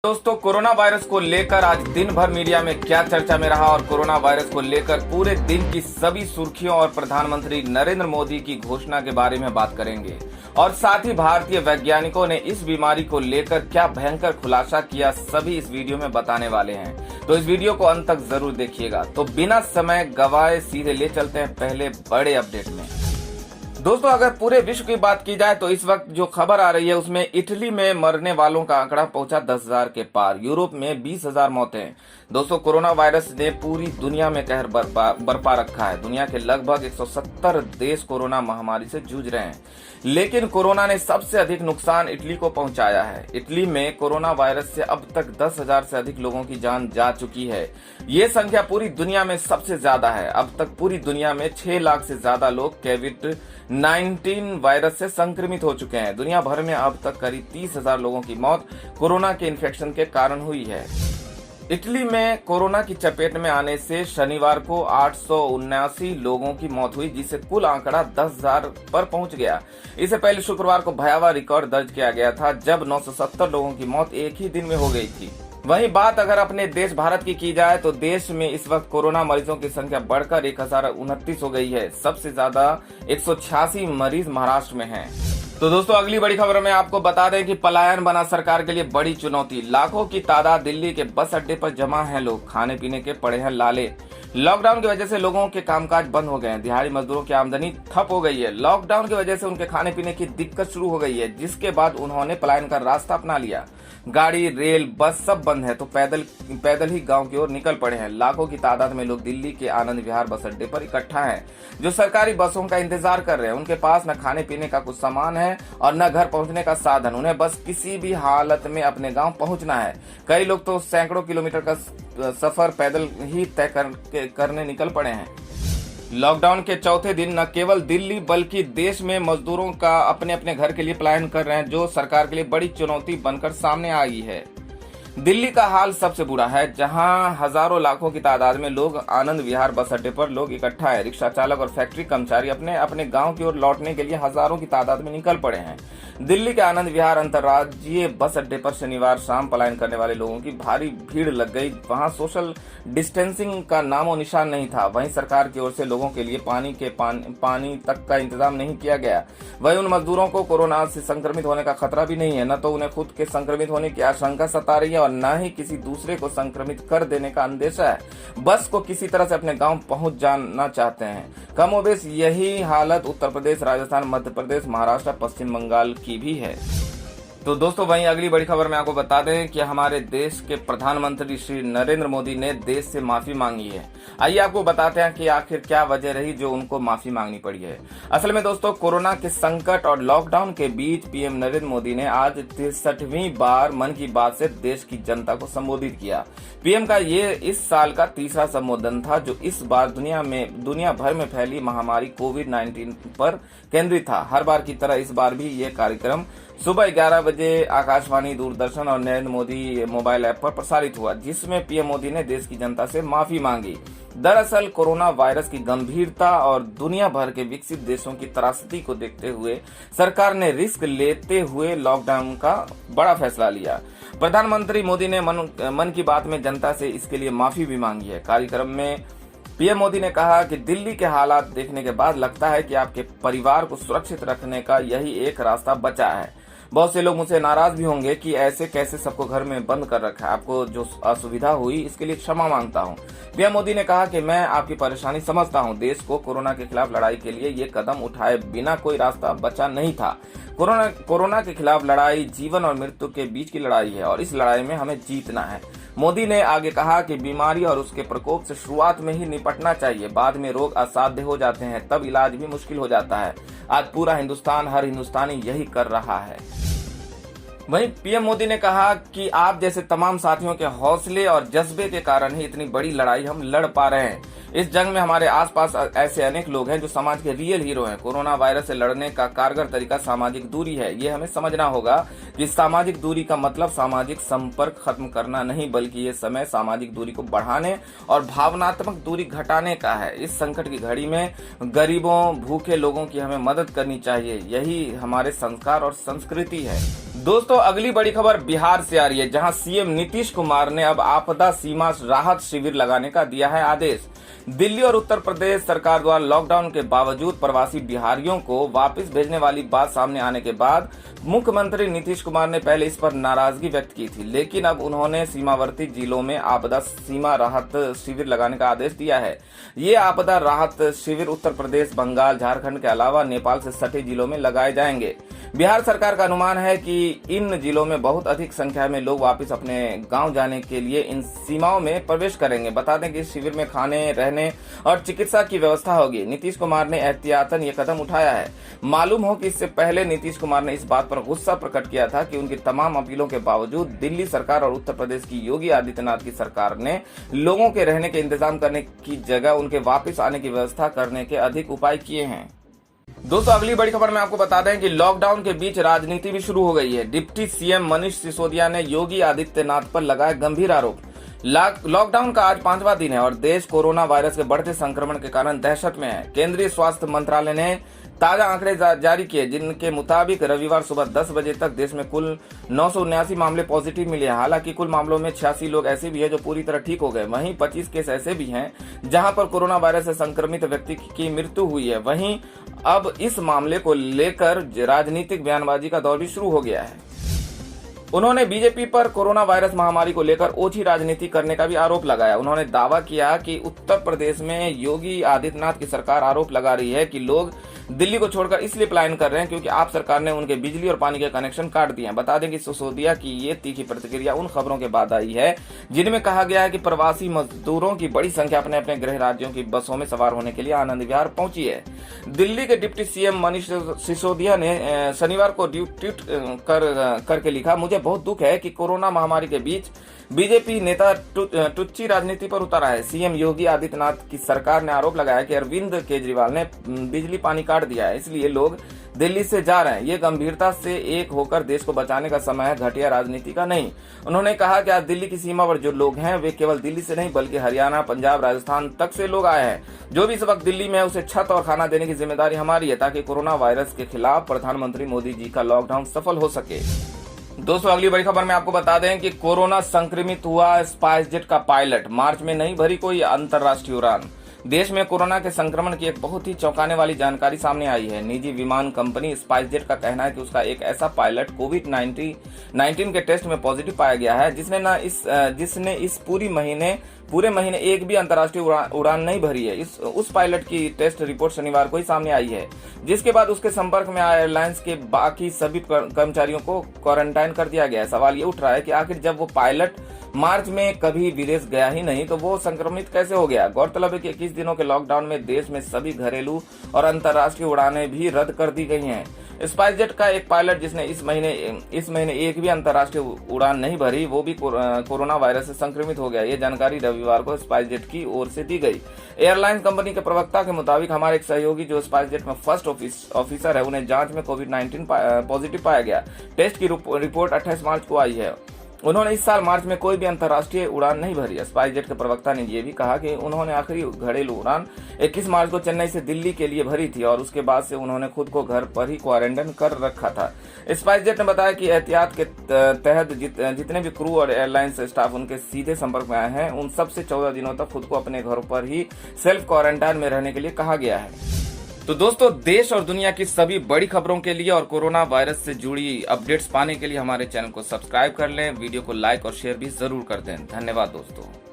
दोस्तों, corona virus को लेकर आज दिन भर मीडिया में क्या चर्चा में रहा और कोरोना वायरस को लेकर पूरे दिन की सभी सुर्खियों और प्रधानमंत्री नरेंद्र मोदी की घोषणा के बारे में बात करेंगे। और साथ ही भारतीय वैज्ञानिकों ने इस बीमारी को लेकर क्या भयंकर खुलासा किया, सभी इस वीडियो में बताने वाले हैं। तो इस वीडियो को अंत तक जरूर देखिएगा। तो बिना समय गवाए सीधे ले चलते हैं पहले बड़े अपडेट में। दोस्तों, अगर पूरे विश्व की बात की जाए तो इस वक्त जो खबर आ रही है उसमें इटली में मरने वालों का आंकड़ा पहुंचा 10,000 के पार। यूरोप में 20,000 मौतें। दोस्तों, कोरोना वायरस ने पूरी दुनिया में कहर बरपा रखा है। दुनिया के लगभग 170 देश कोरोना महामारी से जूझ रहे हैं, लेकिन कोरोना ने सबसे अधिक नुकसान इटली को पहुंचाया है। इटली में कोरोना वायरस से अब तक 10,000 से अधिक लोगों की जान जा चुकी है। ये संख्या पूरी दुनिया में सबसे ज्यादा है। अब तक पूरी दुनिया में 6 लाख से ज्यादा लोग कोविड-19 वायरस से संक्रमित हो चुके हैं। दुनिया भर में अब तक करीब 30,000 लोगों की मौत कोरोना के इन्फेक्शन के कारण हुई है। इटली में कोरोना की चपेट में आने से शनिवार को 879 लोगों की मौत हुई, जिससे कुल आंकड़ा 10,000 पर पहुंच गया। इससे पहले शुक्रवार को भयावह रिकॉर्ड दर्ज किया गया था, जब 970 लोगों की मौत एक ही दिन में हो गई थी। वहीं बात अगर अपने देश भारत की जाए तो देश में इस वक्त कोरोना मरीजों की संख्या बढ़कर 1029 हो गई है। सबसे ज्यादा 186 मरीज महाराष्ट्र में हैं। तो दोस्तों, अगली बड़ी खबर में आपको बता दें कि पलायन बना सरकार के लिए बड़ी चुनौती। लाखों की तादाद दिल्ली के बस अड्डे पर जमा है लोग, खाने पीने के पड़े हैं लाले। लॉकडाउन की वजह से लोगों के कामकाज बंद हो गए हैं। दिहाड़ी मजदूरों की आमदनी ठप हो गई है। लॉकडाउन की वजह से उनके खाने पीने की दिक्कत शुरू हो गई है, जिसके बाद उन्होंने पलायन का रास्ता अपना लिया। गाड़ी, रेल, बस सब बंद है तो पैदल ही गांव की ओर निकल पड़े हैं। लाखों की तादाद में लोग दिल्ली के आनंद विहार बस अड्डे पर इकट्ठा हैं, जो सरकारी बसों का इंतजार कर रहे हैं। उनके पास न खाने पीने का कुछ सामान है और न घर पहुंचने का साधन। उन्हें बस किसी भी हालत में अपने गांव पहुंचना है। कई लोग तो सैकड़ों किलोमीटर का सफर पैदल ही तय करने निकल पड़े हैं। लॉकडाउन के चौथे दिन न केवल दिल्ली बल्कि देश में मजदूरों का अपने अपने घर के लिए पलायन कर रहे हैं, जो सरकार के लिए बड़ी चुनौती बनकर सामने आई है। दिल्ली का हाल सबसे बुरा है, जहां हजारों लाखों की तादाद में लोग आनंद विहार बस अड्डे पर लोग इकट्ठा है। रिक्शा चालक और फैक्ट्री कर्मचारी अपने अपने गांव की ओर लौटने के लिए हजारों की तादाद में निकल पड़े हैं। दिल्ली के आनंद विहार अंतर्राज्यीय बस अड्डे पर शनिवार शाम पलायन करने वाले लोगों की भारी भीड़ लग गई। वहां सोशल डिस्टेंसिंग का नामो निशान नहीं था। वहीं सरकार की ओर से लोगों के लिए पानी तक का इंतजाम नहीं किया गया। वहीं उन मजदूरों को कोरोना से संक्रमित होने का खतरा भी नहीं है। न तो उन्हें खुद के संक्रमित होने की आशंका सता रही है और न ही किसी दूसरे को संक्रमित कर देने का अंदेशा है। बस को किसी तरह से अपने गांव पहुंच जाना चाहते हैं। कमोबेश यही हालत उत्तर प्रदेश, राजस्थान, मध्य प्रदेश, महाराष्ट्र, पश्चिम बंगाल की भी है। तो दोस्तों, वहीं अगली बड़ी खबर में आपको बता दें कि हमारे देश के प्रधानमंत्री श्री नरेंद्र मोदी ने देश से माफी मांगी है। आइए आपको बताते हैं कि आखिर क्या वजह रही जो उनको माफी मांगनी पड़ी है। असल में दोस्तों, कोरोना के संकट और लॉकडाउन के बीच पीएम नरेंद्र मोदी ने आज 63वीं बार मन की बात से देश की जनता को संबोधित किया। पीएम का ये इस साल का तीसरा संबोधन था, जो इस बार दुनिया भर में फैली महामारी कोविड-19 पर केंद्रित था। हर बार की तरह इस बार भी ये कार्यक्रम सुबह 11 बजे आकाशवाणी, दूरदर्शन और नरेंद्र मोदी मोबाइल ऐप पर प्रसारित हुआ, जिसमें पीएम मोदी ने देश की जनता से माफी मांगी। दरअसल कोरोना वायरस की गंभीरता और दुनिया भर के विकसित देशों की त्रासदी को देखते हुए सरकार ने रिस्क लेते हुए लॉकडाउन का बड़ा फैसला लिया। प्रधानमंत्री मोदी ने मन की बात में जनता से इसके लिए माफी भी मांगी है। कार्यक्रम में पीएम मोदी ने कहा कि दिल्ली के हालात देखने के बाद लगता है कि आपके परिवार को सुरक्षित रखने का यही एक रास्ता बचा है। बहुत से लोग मुझसे नाराज भी होंगे कि ऐसे कैसे सबको घर में बंद कर रखा है। आपको जो असुविधा हुई इसके लिए क्षमा मांगता हूं। पीएम मोदी ने कहा कि मैं आपकी परेशानी समझता हूं। देश को कोरोना के खिलाफ लड़ाई के लिए ये कदम उठाए बिना कोई रास्ता बचा नहीं था। कोरोना के खिलाफ लड़ाई जीवन और मृत्यु के बीच की लड़ाई है और इस लड़ाई में हमें जीतना है। मोदी ने आगे कहा कि बीमारी और उसके प्रकोप से शुरुआत में ही निपटना चाहिए। बाद में रोग असाध्य हो जाते हैं, तब इलाज भी मुश्किल हो जाता है। आज पूरा हिंदुस्तान, हर हिंदुस्तानी यही कर रहा है। वहीं पीएम मोदी ने कहा कि आप जैसे तमाम साथियों के हौसले और जज्बे के कारण ही इतनी बड़ी लड़ाई हम लड़ पा रहे हैं। इस जंग में हमारे आसपास ऐसे अनेक लोग हैं जो समाज के रियल हीरो हैं। कोरोना वायरस से लड़ने का कारगर तरीका सामाजिक दूरी है। ये हमें समझना होगा कि सामाजिक दूरी का मतलब सामाजिक संपर्क खत्म करना नहीं, बल्कि ये समय सामाजिक दूरी को बढ़ाने और भावनात्मक दूरी घटाने का है। इस संकट की घड़ी में गरीबों, भूखे लोगों की हमें मदद करनी चाहिए। यही हमारे संस्कार और संस्कृति है। दोस्तों अगली बड़ी खबर बिहार से आ रही है, जहां सीएम नीतीश कुमार ने अब आपदा सीमा राहत शिविर लगाने का दिया है आदेश। दिल्ली और उत्तर प्रदेश सरकार द्वारा लॉकडाउन के बावजूद प्रवासी बिहारियों को वापस भेजने वाली बात सामने आने के बाद मुख्यमंत्री नीतीश कुमार ने पहले इस पर नाराजगी व्यक्त की थी, लेकिन अब उन्होंने सीमावर्ती जिलों में आपदा सीमा राहत शिविर लगाने का आदेश दिया है। ये आपदा राहत शिविर उत्तर प्रदेश, बंगाल, झारखंड के अलावा नेपाल से सटे जिलों में लगाए जाएंगे। बिहार सरकार का अनुमान है कि इन जिलों में बहुत अधिक संख्या में लोग वापस अपने गांव जाने के लिए इन सीमाओं में प्रवेश करेंगे। बता दें कि इस शिविर में खाने, रहने और चिकित्सा की व्यवस्था होगी। नीतीश कुमार ने एहतियातन ये कदम उठाया है। मालूम हो कि इससे पहले नीतीश कुमार ने इस बात पर गुस्सा प्रकट किया था कि उनकी तमाम अपीलों के बावजूद दिल्ली सरकार और उत्तर प्रदेश की योगी आदित्यनाथ की सरकार ने लोगों के रहने के इंतजाम करने की जगह उनके वापस आने की व्यवस्था करने के अधिक उपाय किए हैं। दोस्तों अगली बड़ी खबर में आपको बता दें कि लॉकडाउन के बीच राजनीति भी शुरू हो गई है। डिप्टी सीएम मनीष सिसोदिया ने योगी आदित्यनाथ पर लगाए गंभीर आरोप। लॉकडाउन का आज 5वां दिन है और देश कोरोना वायरस के बढ़ते संक्रमण के कारण दहशत में है। केंद्रीय स्वास्थ्य मंत्रालय ने ताजा आंकड़े जारी किए, जिनके मुताबिक रविवार सुबह 10 बजे तक देश में कुल 979 मामले पॉजिटिव मिले हैं। हालांकि कुल मामलों में 86 लोग ऐसे भी हैं जो पूरी तरह ठीक हो गए। वहीं 25 केस ऐसे भी हैं जहां पर कोरोना वायरस से संक्रमित व्यक्ति की मृत्यु हुई है। वहीं अब इस मामले को लेकर राजनीतिक बयानबाजी का दौर भी शुरू हो गया है। उन्होंने बीजेपी पर कोरोना वायरस महामारी को लेकर ओछी राजनीति करने का भी आरोप लगाया। उन्होंने दावा किया कि उत्तर प्रदेश में योगी आदित्यनाथ की सरकार आरोप लगा रही है कि लोग दिल्ली को छोड़कर इसलिए पलायन कर रहे हैं क्योंकि आप सरकार ने उनके बिजली और पानी के कनेक्शन काट दिए हैं। बता दें कि सिसोदिया की ये तीखी प्रतिक्रिया उन खबरों के बाद आई है जिनमें कहा गया है कि प्रवासी मजदूरों की बड़ी संख्या अपने अपने गृह राज्यों की बसों में सवार होने के लिए आनंद विहार पहुंची है। दिल्ली के डिप्टी सीएम मनीष सिसोदिया ने शनिवार को ट्वीट करके लिखा, मुझे बहुत दुख है कि कोरोना महामारी के बीच बीजेपी नेता टुच्ची राजनीति पर उतरा है। सीएम योगी आदित्यनाथ की सरकार ने आरोप लगाया कि अरविंद केजरीवाल ने बिजली पानी काट दिया है, इसलिए लोग दिल्ली से जा रहे हैं। ये गंभीरता से एक होकर देश को बचाने का समय है, घटिया राजनीति का नहीं। उन्होंने कहा कि आज दिल्ली की सीमा पर जो लोग हैं वे केवल दिल्ली से नहीं बल्कि हरियाणा, पंजाब, राजस्थान तक से लोग आए हैं। जो भी इस वक्त दिल्ली में है उसे छत और खाना देने की जिम्मेदारी हमारी है ताकि कोरोना वायरस के खिलाफ प्रधानमंत्री मोदी जी का लॉकडाउन सफल हो सके। दोस्तों अगली बड़ी खबर में आपको बता दें कि कोरोना संक्रमित हुआ स्पाइसजेट का पायलट, मार्च में नहीं भरी कोई अंतर्राष्ट्रीय उड़ान। देश में कोरोना के संक्रमण की एक बहुत ही चौंकाने वाली जानकारी सामने आई है। निजी विमान कंपनी स्पाइसजेट का कहना है कि उसका एक ऐसा पायलट कोविड-19 के टेस्ट में पॉजिटिव पाया गया है जिसने इस पूरे महीने एक भी अंतर्राष्ट्रीय उड़ान नहीं भरी है। उस पायलट की टेस्ट रिपोर्ट शनिवार को ही सामने आई है, जिसके बाद उसके संपर्क में आए एयरलाइंस के बाकी सभी कर्मचारियों को क्वारंटाइन कर दिया गया है। सवाल ये उठ रहा है कि आखिर जब वो पायलट मार्च में कभी विदेश गया ही नहीं तो वो संक्रमित कैसे हो गया। गौरतलब है कि 21 दिनों के लॉकडाउन में देश में सभी घरेलू और अंतर्राष्ट्रीय उड़ानें भी रद्द कर दी गई हैं। स्पाइसजेट का एक पायलट जिसने इस महीने एक भी अंतर्राष्ट्रीय उड़ान नहीं भरी, वो भी कोरोना वायरस से संक्रमित हो गया। ये जानकारी रविवार को स्पाइसजेट की ओर से दी गई। एयरलाइन कंपनी के प्रवक्ता के मुताबिक हमारे एक सहयोगी जो स्पाइसजेट में फर्स्ट ऑफिसर है, उन्हें जांच में कोविड-19 पॉजिटिव पाया गया। टेस्ट की रिपोर्ट 28 मार्च को आई है। उन्होंने इस साल मार्च में कोई भी अंतर्राष्ट्रीय उड़ान नहीं भरी। स्पाइसजेट के प्रवक्ता ने यह भी कहा कि उन्होंने आखिरी घरेलू उड़ान 21 मार्च को चेन्नई से दिल्ली के लिए भरी थी और उसके बाद से उन्होंने खुद को घर पर ही क्वारंटाइन कर रखा था। स्पाइसजेट ने बताया कि एहतियात के तहत जितने भी क्रू और एयरलाइंस स्टाफ उनके सीधे संपर्क में आए हैं उन सबसे 14 दिनों तक खुद को अपने घरों पर ही सेल्फ क्वारंटाइन में रहने के लिए कहा गया है। तो दोस्तों देश और दुनिया की सभी बड़ी खबरों के लिए और कोरोना वायरस से जुड़ी अपडेट्स पाने के लिए हमारे चैनल को सब्सक्राइब कर लें, वीडियो को लाइक और शेयर भी जरूर कर दें। धन्यवाद दोस्तों।